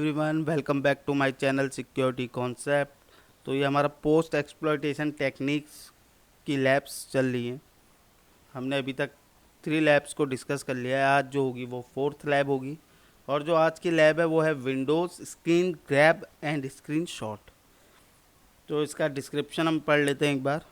Everyone, welcome back to my channel security concept. तो ये हमारा पोस्ट एक्सप्लॉयटेशन टेक्निक्स की लैब्स चल रही हैं। हमने अभी तक 3 लैब्स को डिस्कस कर लिया है। आज जो होगी वो 4th लैब होगी, और जो आज की लैब है वो है Windows screen grab and screen shot. तो इसका डिस्क्रिप्शन हम पढ़ लेते हैं एक बार।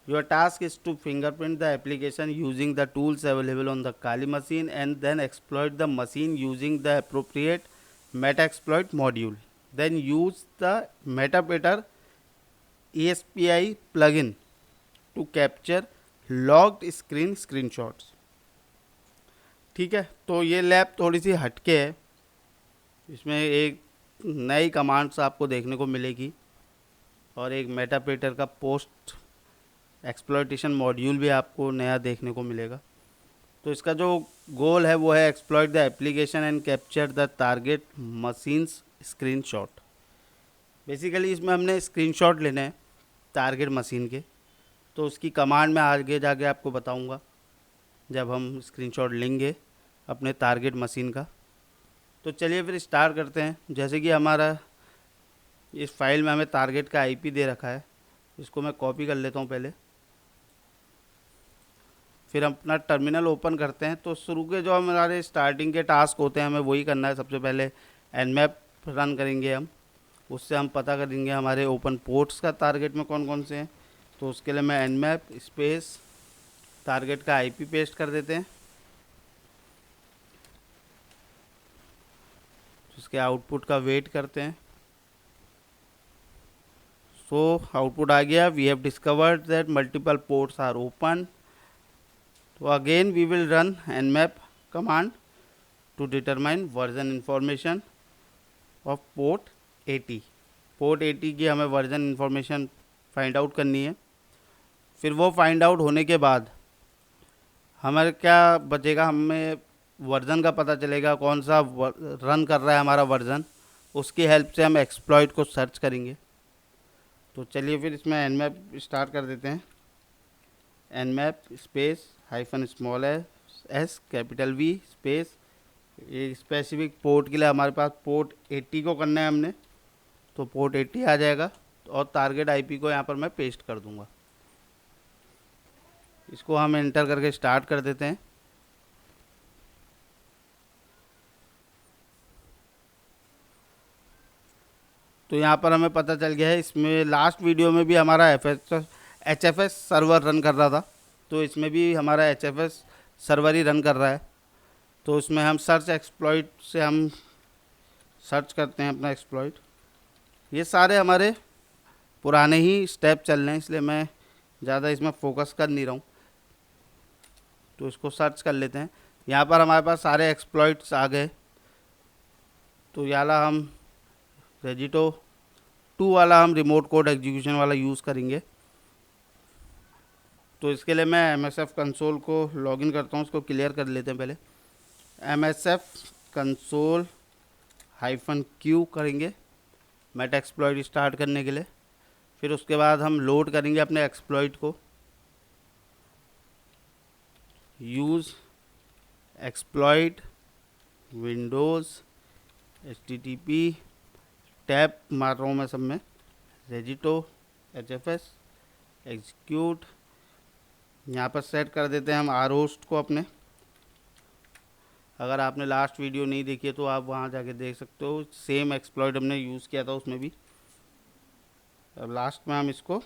Your task is to fingerprint the application using the tools available on the Kali machine and then exploit the machine using the appropriate Metasploit module. Then use the Metapater ESPI plugin to capture logged screen screenshots. ठीक है, तो ये lab थोड़ी सी हटके है। इसमें एक नई कमांड्स आपको देखने को मिलेगी और एक मेटापेटर का पोस्ट एक्सप्लॉयटेशन मॉड्यूल भी आपको नया देखने को मिलेगा। तो इसका जो गोल है वो है exploit the application and capture the target machines screenshot. Basically इसमें हमने स्क्रीनशॉट लेने हैं टारगेट मशीन के। तो उसकी कमांड मैं आगे जाके आपको बताऊंगा जब हम स्क्रीनशॉट लेंगे अपने टारगेट मशीन का। तो चलिए फिर स्टार्ट करते हैं। जैसे कि हमारा इस फाइल में हमें टारगेट का आईपी दे रखा है, इसको मैं कॉपी कर लेता हूँ पहले। फिर हम अपना टर्मिनल ओपन करते हैं। तो शुरू के जो हमारे स्टार्टिंग के टास्क होते हैं हमें वही करना है। सबसे पहले nmap रन करेंगे हम, उससे हम पता करेंगे हमारे ओपन पोर्ट्स का टारगेट में कौन कौन से हैं। तो उसके लिए मैं nmap स्पेस टारगेट का आईपी पेस्ट कर देते हैं। उसके आउटपुट का वेट करते हैं। सो आउटपुट आ गया, we have discovered that multiple ports are open. तो again we will run nmap command to determine version information of port 80। Port 80 की हमें वर्जन इंफॉर्मेशन फाइंड आउट करनी है। फिर वो फाइंड आउट होने के बाद हमारे क्या बचेगा, हमें वर्जन का पता चलेगा कौन सा रन कर रहा है हमारा वर्जन। उसकी हेल्प से हम एक्सप्लॉइट को सर्च करेंगे। तो चलिए फिर इसमें nmap स्टार्ट कर देते हैं। nmap space hyphen small S capital V space, ये स्पेसिफिक पोर्ट के लिए हमारे पास पोर्ट 80 को करना है हमने। तो पोर्ट 80 आ जाएगा और टारगेट आईपी को यहाँ पर मैं पेस्ट कर दूंगा। इसको हम एंटर करके स्टार्ट कर देते हैं। तो यहाँ पर हमें पता चल गया है, इसमें लास्ट वीडियो में भी हमारा HFS सर्वर रन कर रहा था। तो इसमें भी हमारा HFS सर्वर ही रन कर रहा है। तो उसमें हम सर्च एक्सप्लॉइट से हम सर्च करते हैं अपना एक्सप्लॉइट। ये सारे हमारे पुराने ही स्टेप चल रहे हैं, इसलिए मैं ज़्यादा इसमें फोकस कर नहीं रहा हूँ। तो इसको सर्च कर लेते हैं। यहाँ पर हमारे पास सारे एक्सप्लॉइट्स आ गए। तो याला हम रेजिटो 2 वाला हम रिमोट कोड एग्जीक्यूशन वाला यूज़ करेंगे। तो इसके लिए मैं MSF कंसोल को लॉगिन करता हूँ, उसको क्लियर कर लेते हैं पहले। MSF कंसोल -Q करेंगे मेटा एक्सप्लॉइट स्टार्ट करने के लिए। फिर उसके बाद हम लोड करेंगे अपने एक्सप्लॉइट को। Use exploit Windows HTTP tab मार रहा हूँ मैं सब में, रेजिटो HFS एग्जीक्यूट। यहाँ पर सेट कर देते हैं हम rhost को अपने। अगर आपने लास्ट वीडियो नहीं देखी है तो आप वहाँ जाके देख सकते हो, सेम एक्सप्लॉइट हमने यूज़ किया था उसमें भी। अब लास्ट में हम इसको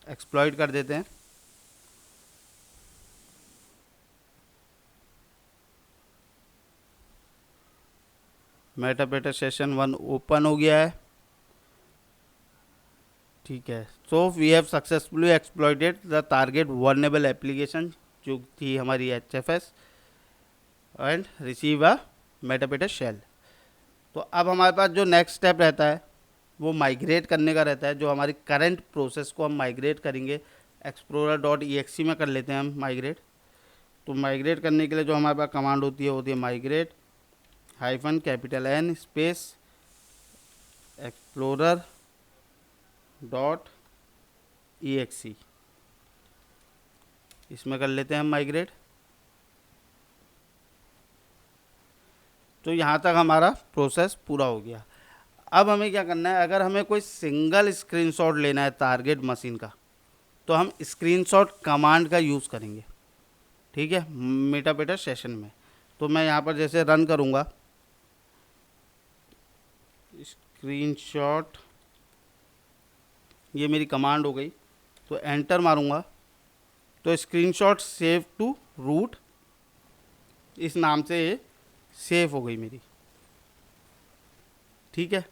एक्सप्लॉइट कर देते हैं। मेटापेटर सेशन 1 ओपन हो गया है। ठीक है, so we have successfully exploited the target vulnerable application जो थी हमारी HFS and receive a meterpreter shell. तो अब हमारे पास जो नेक्स्ट स्टेप रहता है वो माइग्रेट करने का रहता है। जो हमारी करंट प्रोसेस को हम माइग्रेट करेंगे, explorer.exe में कर लेते हैं हम माइग्रेट। तो माइग्रेट करने के लिए जो हमारे पास कमांड होती है माइग्रेट -N स्पेस explorer.exe। इसमें कर लेते हैं हम माइग्रेट। तो यहाँ तक हमारा प्रोसेस पूरा हो गया। अब हमें क्या करना है, अगर हमें कोई सिंगल स्क्रीनशॉट लेना है टारगेट मशीन का, तो हम स्क्रीनशॉट कमांड का यूज़ करेंगे। ठीक है, मेटापेटर सेशन में। तो मैं यहाँ पर जैसे रन करूँगा स्क्रीनशॉट, ये मेरी कमांड हो गई, तो एंटर मारूँगा तो स्क्रीनशॉट सेव टू रूट इस नाम से ये सेव हो गई मेरी। ठीक है,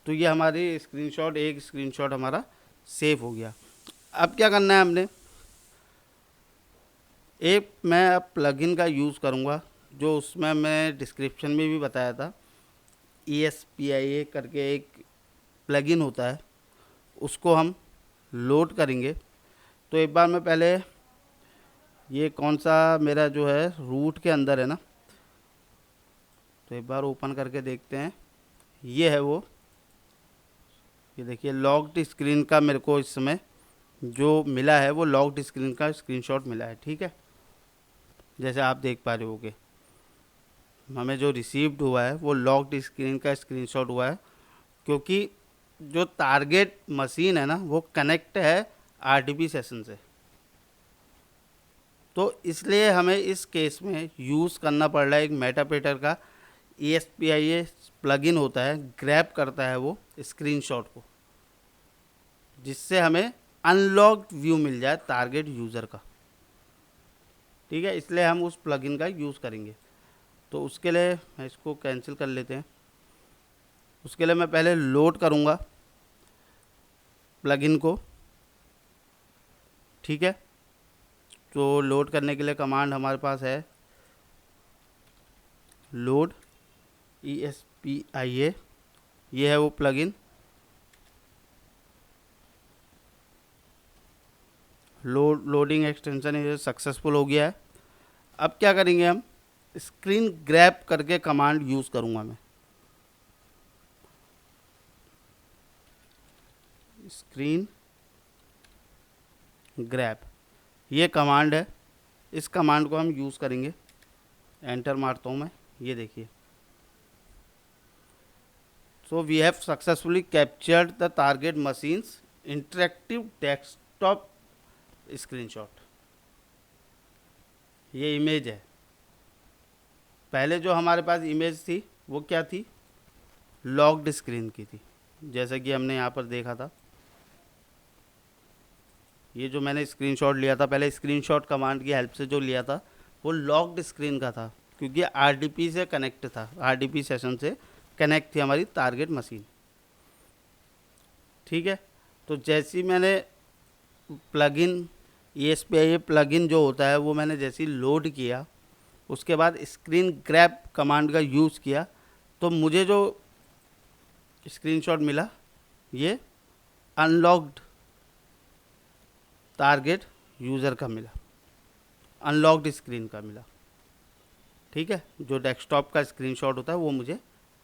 तो ये हमारी स्क्रीनशॉट, एक स्क्रीनशॉट हमारा सेव हो गया। अब क्या करना है हमने, एक मैं अब प्लगइन का यूज़ करूँगा, जो उसमें मैं डिस्क्रिप्शन में भी बताया था, ESPIA करके एक प्लगइन होता है, उसको हम लोड करेंगे। तो एक बार मैं पहले, ये कौन सा मेरा जो है रूट के अंदर है ना, तो एक बार ओपन करके देखते हैं। ये है वो, ये देखिए लॉक्ड स्क्रीन का मेरे को इस समय जो मिला है वो लॉक्ड स्क्रीन का स्क्रीनशॉट मिला है। ठीक है, जैसे आप देख पा रहे होगे हमें जो रिसीव्ड हुआ है वो लॉक्ड स्क्रीन का स्क्रीनशॉट हुआ है, क्योंकि जो टारगेट मशीन है ना वो कनेक्ट है RDP सेशन से। तो इसलिए हमें इस केस में यूज़ करना पड़ रहा है एक मेटापेटर का ESPIA प्लगइन होता है, ग्रैब करता है वो स्क्रीनशॉट को, जिससे हमें अनलॉक्ड व्यू मिल जाए टारगेट यूज़र का। ठीक है, इसलिए हम उस प्लगइन का यूज़ करेंगे। तो उसके लिए मैं इसको कैंसिल कर लेते हैं। उसके लिए मैं पहले लोड करूँगा प्लगइन को। ठीक है, तो लोड करने के लिए कमांड हमारे पास है लोड ESPIA, ये है वो प्लगइन। लोडिंग एक्सटेंशन ये सक्सेसफुल हो गया है। अब क्या करेंगे, हम स्क्रीन ग्रैब करके कमांड यूज़ करूँगा मैं। स्क्रीन ग्रैब ये कमांड है, इस कमांड को हम यूज़ करेंगे। एंटर मारता हूँ मैं, ये देखिए। So we have successfully captured the target machines interactive desktop screenshot. ये इमेज है। पहले जो हमारे पास इमेज थी वो क्या थी, लॉक्ड स्क्रीन की थी, जैसा कि हमने यहाँ पर देखा था। ये जो मैंने स्क्रीनशॉट लिया था पहले, स्क्रीनशॉट कमांड की हेल्प से जो लिया था वो लॉक्ड स्क्रीन का था, क्योंकि RDP से कनेक्ट था, RDP सेशन से कनेक्ट थी हमारी टारगेट मशीन। ठीक है, तो जैसी मैंने प्लगइन ESPIA प्लगइन जो होता है वो मैंने जैसी लोड किया, उसके बाद स्क्रीन ग्रैब कमांड का यूज़ किया, तो मुझे जो स्क्रीनशॉट मिला ये अनलॉक्ड टारगेट यूज़र का मिला, अनलॉक्ड स्क्रीन का मिला। ठीक है, जो डेस्कटॉप का स्क्रीनशॉट होता है वो मुझे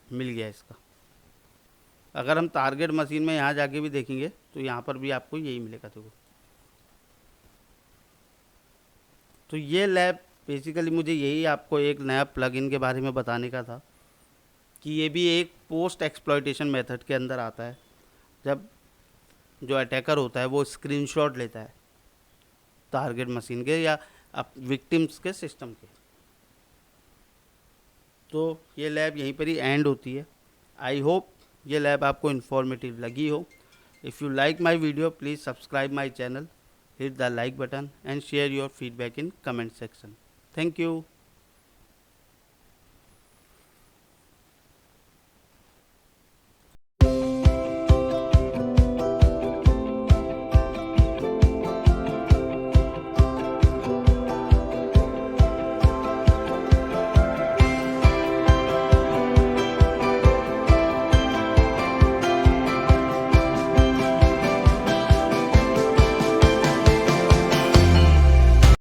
मिल गया इसका। अगर हम टारगेट मशीन में यहाँ जाके भी देखेंगे तो यहाँ पर भी आपको यही मिलेगा। देखो, तो ये लैब बेसिकली मुझे यही आपको एक नया प्लगइन के बारे में बताने का था कि ये भी एक पोस्ट एक्सप्लॉयटेशन मेथड के अंदर आता है, जब जो अटैकर होता है वो स्क्रीनशॉट लेता है टारगेट मशीन के या विक्टिम्स के सिस्टम के। तो ये लैब यहीं पर ही एंड होती है। आई होप ये लैब आपको इन्फॉर्मेटिव लगी हो। If you like my video please subscribe my channel, hit the like button and share your feedback in comment section. Thank you.